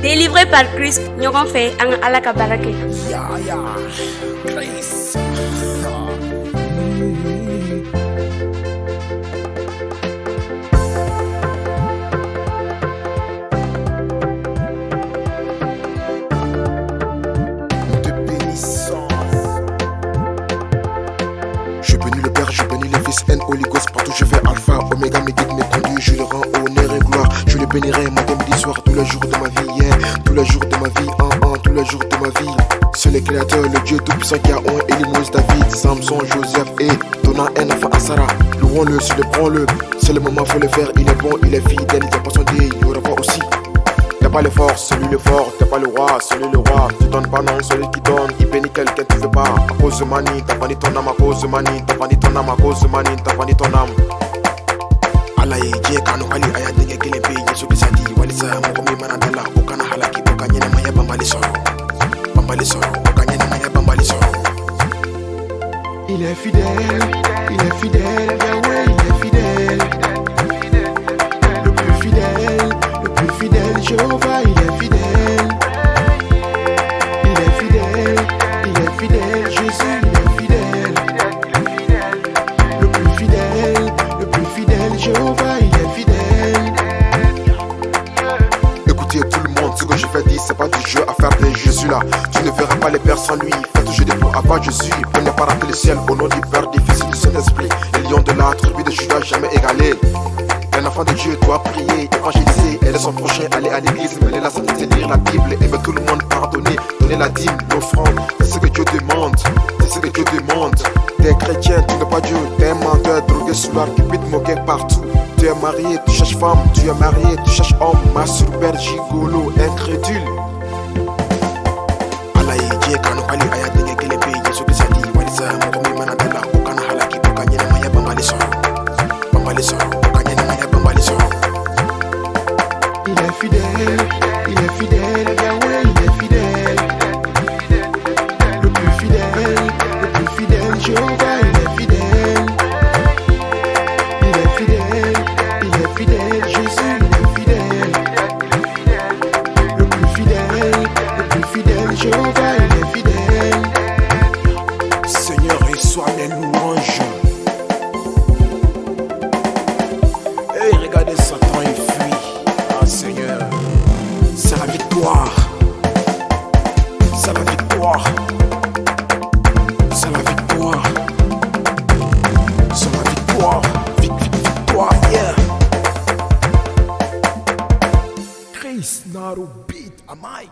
Délivré par Christ, ɲɔgɔn fɛ an ka Ala ka baara kɛ. Grace. Te bénissant. Je bénis le Père, je bénis le Fils, and Holy Ghost. Partout je fais Alpha, Oméga, mes guides, mes conduits. Je le rends honneur et gloire. Je le bénirai matin, midi, soir, tous les jours de ma vie, yeah. Tous les jours de ma vie, tous les jours de ma vie. C'est le Créateur, le Dieu tout-puissant qui a oint Élie, David, Samson, Joseph et donnant un enfant à Sarah. Louons-le, célébrons-le. C'est le moment, faut le faire. Il est bon, il est fidèle, il n'a pas son dé, il y aura pas aussi. T'as pas les forces, celui le fort. T'as pas le roi, celui le roi. Tu donnes pas non, celui qui donne. Il bénit quelqu'un, tu veux pas. À cause de mani, t'as vendu ton âme. À cause de mani, t'as vendu ton âme. À cause de mani, t'as vendu ton âme. Alaye, Dieu, Kano, Ali, Ayateke, Kelepe, Yesu, Bisadi, Walisa, Mokomi, Manadala, Okana, Halaki, Okanyana, Maya, Bambalisoro. Bambalisoro, Okanyana, Maya, Bambalisoro. Il est fidèle, Yahweh, il est fidèle. Le plus fidèle, Jéhovah, il est fidèle. Il est fidèle, Jésus, il est fidèle. Le plus fidèle, Jéhovah, il est fidèle. Écoutez tout le monde, ce que je vais dire, c'est pas du jeu à faire de Jésus là. Tu ne verras pas les pères sans lui. Faites toujours des pour avoir Jésus. Pour ne pas rater le ciel, au nom du Père, du Fils et du Saint-Esprit. Les lions de la tribu de Judas, jamais égalé. Un enfant de Dieu doit prier, évangéliser, aider son prochain, aller à l'église, mener la sainteté, lire la Bible, aimer tout le monde, pardonner, donner la dîme, l'offrande. C'est ce que Dieu demande, c'est ce que Dieu demande. T'es chrétien, tu n'es pas Dieu, t'es un menteur, drogué, soulard, qui peut te moquer partout. Tu es marié, tu cherches femme, tu es marié, tu cherches homme, masturbère, gigolo, incrédule. Alaye, Dieu, Kano, Ali, Ayateke, Kelepe, Yesu, Bisadi, Walisa, Mokomi, Manadala, Okana, Halaki, Okanyana, Maya, Bambalisoro. Bambalisoro. Il est fidèle, Yahweh, il est fidèle. Le plus fidèle, Jéhovah, il est fidèle. Il est fidèle, Jésus, il est fidèle. Le plus fidèle, Jéhovah, il est fidèle. Seigneur, reçois mes louanges. Hey, regardez Satan, il fuit. Ah, Seigneur. C'est la victoire. C'est la victoire. C'est la victoire. C'est la victoire. Victoire, yeah. Chris Naru beat, am I?